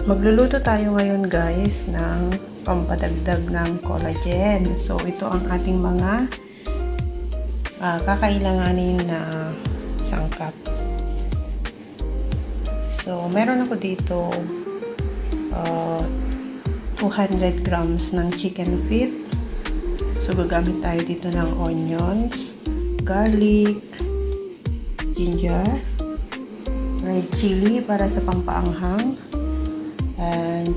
Magluluto tayo ngayon guys ng pampadagdag ng collagen. So ito ang ating mga kakailanganin na sangkap. So meron ako dito 200 grams ng chicken feet. So gagamit tayo dito ng onions, garlic, ginger, red chili para sa pampaanghang, and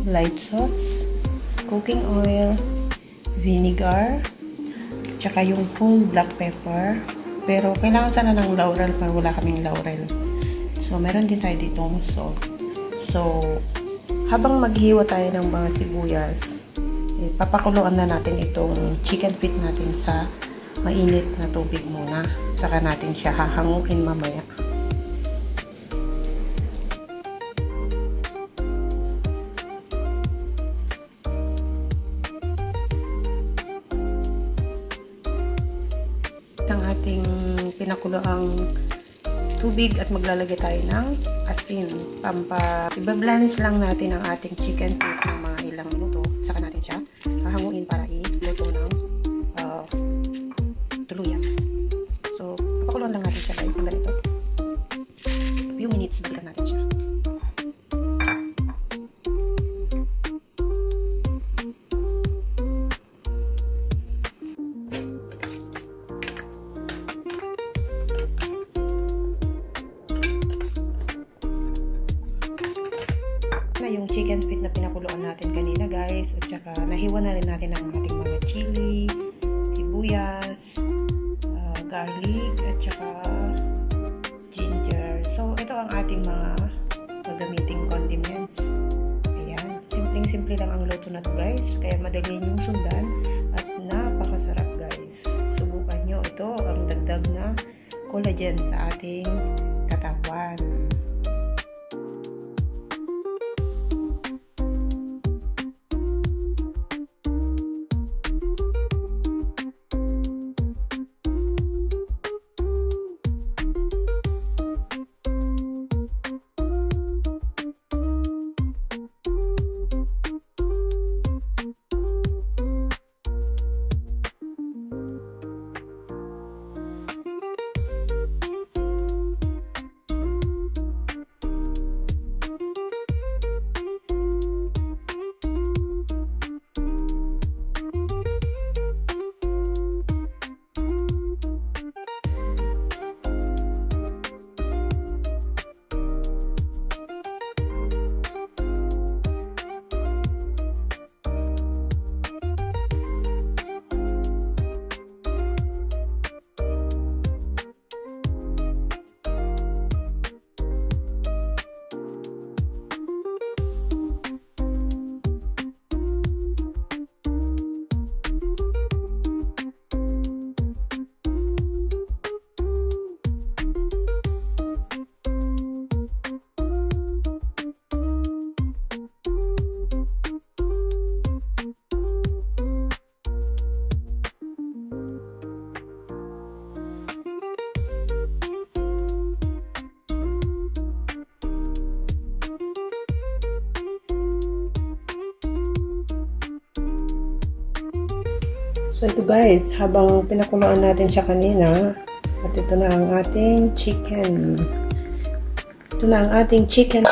light sauce, cooking oil, vinegar, tsaka yung whole black pepper. Pero kailangan sana ng laurel, pero wala kaming laurel. So meron din tayo ditong salt. So habang maghiwa tayo ng mga sibuyas, papakuluan na natin itong chicken feet natin sa mainit na tubig muna. Saka natin siya hahanguin mamaya. Ang ating pinakuloang tubig at maglalagay tayo ng asin. Iba-blanch lang natin ang ating chicken feet ng mga ilang minuto. Saka natin siya hahanguin para iluto ng tuluyan. So, papakuloan lang natin siya guys ng ganito. A few minutes, balikan natin siya. Yung chicken feet na pinakuloan natin kanina guys, at saka nahiwa na rin natin ang ating mga chili, sibuyas, garlic, at saka ginger. So ito ang ating mga gagamiting condiments. Ayan, simpleng-simple lang ang luto na to guys, kaya madali yung sundan at napakasarap guys. Subukan nyo, ito ang dagdag na collagen sa ating katawan. So ito guys, habang pinakuloan natin siya kanina, at ito na ang ating chicken. Ito na ang ating chicken.